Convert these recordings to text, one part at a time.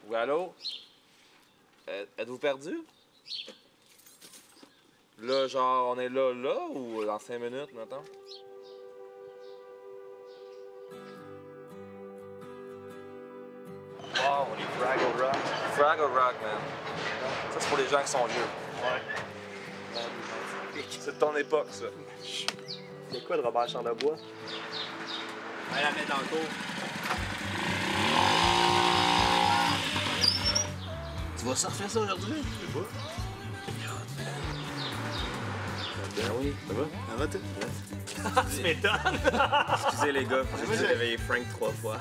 Oui, allô? Êtes-vous perdu? Là, genre, on est là ou dans 5 minutes, mettons? Wow, les Fraggle Rock. Fraggle Rock, man. Ça, c'est pour les gens qui sont vieux. Ouais. C'est de ton époque, ça. C'est quoi de Robert Charlebois? On va la mettre dans le cours. Tu vas surfer ça aujourd'hui? Je sais pas. Ben oui. Ça va? Ça va, toi? Tu m'étonnes! Excusez les gars, j'ai réveillé Frank 3 fois.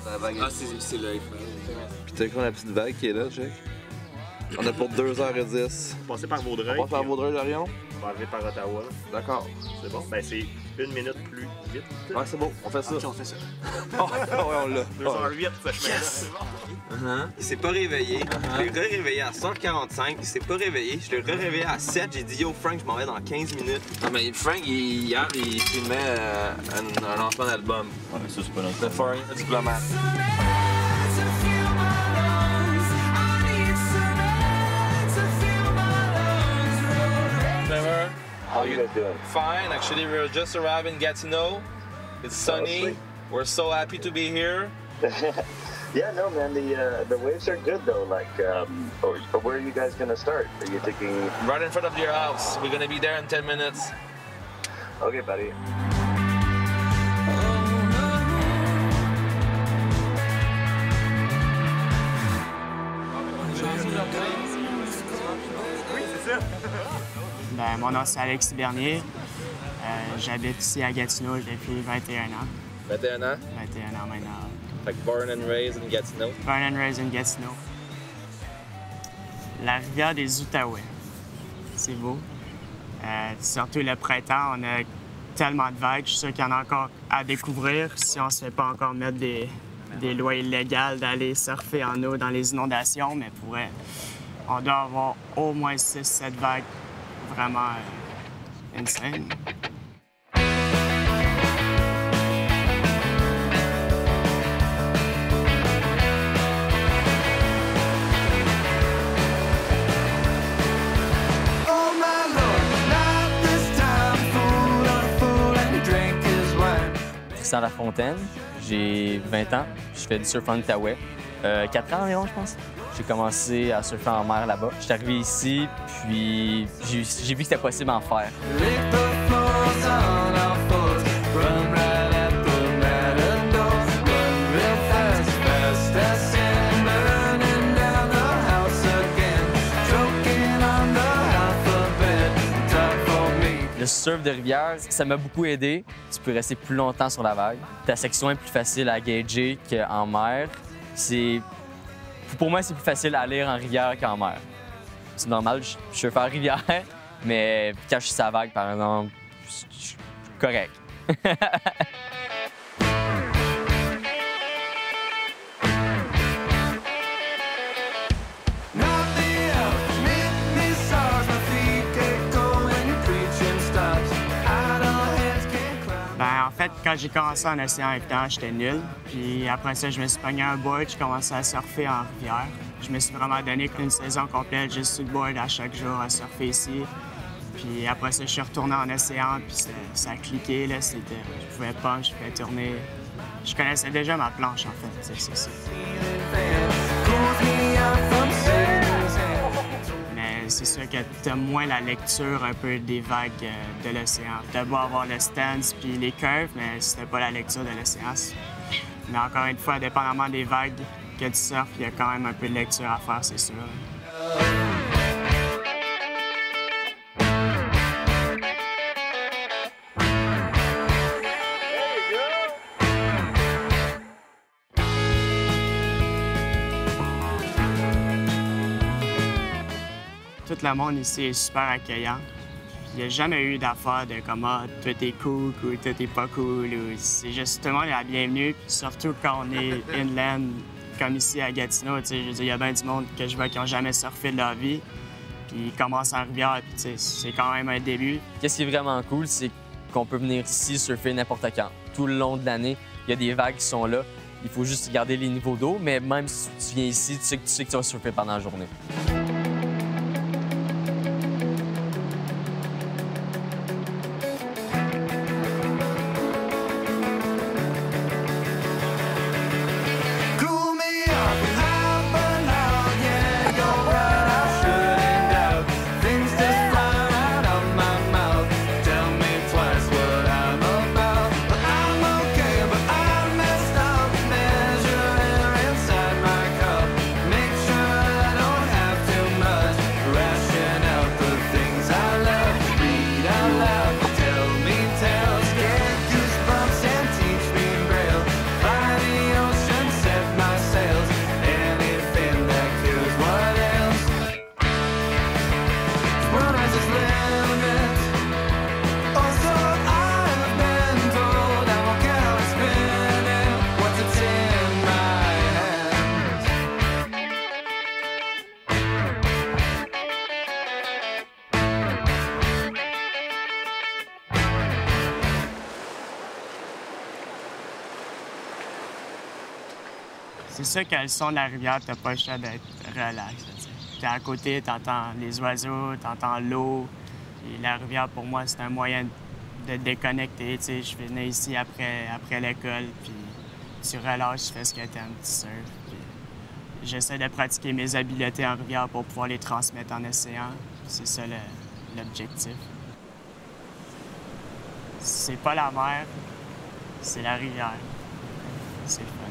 Ah, c'est l'œil, frère. Puis t'as quoi la petite vague qui est là, Jack? On a pour 2h10. Passer par Vaudreuil. On passe par Vaudreuil-Lorion? On va arriver par Ottawa. D'accord. C'est bon? Ben, c'est 1 minute plus vite. Ouais, c'est bon, on fait ça. Ok, on fait ça. Ouais, on l'a. 2h08, ce chemin-là. C'est bon. Il s'est pas réveillé. Je l'ai réveillé à 1h45. Il s'est pas réveillé. Je l'ai réveillé à 7. J'ai dit Yo Frank, je m'en vais dans 15 minutes. Non, mais Frank, hier, il filmait un lancement d'album. Ouais, mais ça, c'est pas notre The Foreign Diplomat. Trevor, How you guys doing? fine. Actually, we're just arriving in Gatineau. It's sunny. sweet. We're so happy to be here. Yeah, no, man. The waves are good though. Like, where are you guys gonna start? Are you thinking? Right in front of your house. We're gonna be there in 10 minutes. Okay, buddy. Ben, mon nom c'est Alex Bernier. J'habite ici à Gatineau depuis 21 ans. 21 ans. 21 ans maintenant. Fait que born and raised in Gatineau. Born and raised in Gatineau. La rivière des Outaouais. C'est beau. Surtout le printemps, on a tellement de vagues. Je suis sûr qu'il y en a encore à découvrir si on ne se fait pas encore mettre des lois illégales d'aller surfer en eau dans les inondations. Mais pour vrai, on doit avoir au moins 6-7 vagues vraiment insane. Tristan Lafontaine, j'ai 20 ans, je fais du surf en Outaouais. 4 ans environ, je pense. J'ai commencé à surfer en mer là-bas. Je suis arrivé ici, puis j'ai vu que c'était possible d'en faire. Le surf de rivière, ça m'a beaucoup aidé. Tu peux rester plus longtemps sur la vague. Ta section est plus facile à gager qu'en mer. Pour moi, c'est plus facile à lire en rivière qu'en mer. C'est normal, je surfe en rivière, mais quand je suis sur la vague, par exemple, je suis correct. En fait, quand j'ai commencé en océan évidemment, j'étais nul. Puis après ça, je me suis pogné un board, j'ai commencé à surfer en rivière. Je me suis vraiment donné une saison complète juste sur le board à chaque jour à surfer ici. Puis après ça, je suis retourné en océan, puis ça a cliqué, là. Je pouvais pas, je pouvais tourner. Je connaissais déjà ma planche, en fait, c'est ça. Mais c'est sûr que t'as moins la lecture un peu des vagues de l'océan. T'as beau avoir le stance puis les curves, mais si t'as pas la lecture de l'océan. Mais encore une fois, dépendamment des vagues que tu surfes, il y a quand même un peu de lecture à faire, c'est sûr. Tout le monde ici est super accueillant. Il n'y a jamais eu d'affaire de comme tout est cool ou tout est pas cool. C'est juste tout le monde est la bienvenue. Puis surtout quand on est inland, comme ici à Gatineau, il y a bien du monde que je vois qui n'ont jamais surfé de leur vie. Puis ils commencent en rivière, puis c'est quand même un début. Qu'est-ce qui est vraiment cool, c'est qu'on peut venir ici surfer n'importe quand. Tout le long de l'année, il y a des vagues qui sont là. Il faut juste garder les niveaux d'eau, mais même si tu viens ici, tu sais que tu vas surfer pendant la journée. C'est sûr que le son de la rivière, t'as pas le choix d'être relax. T'es à côté, t'entends les oiseaux, t'entends l'eau. Et la rivière, pour moi, c'est un moyen de déconnecter. T'sais. Je venais ici après l'école, puis tu relâches, tu fais ce que t'aimes, tu surfes. J'essaie de pratiquer mes habiletés en rivière pour pouvoir les transmettre en océan. C'est ça l'objectif. C'est pas la mer, c'est la rivière. C'est le fun.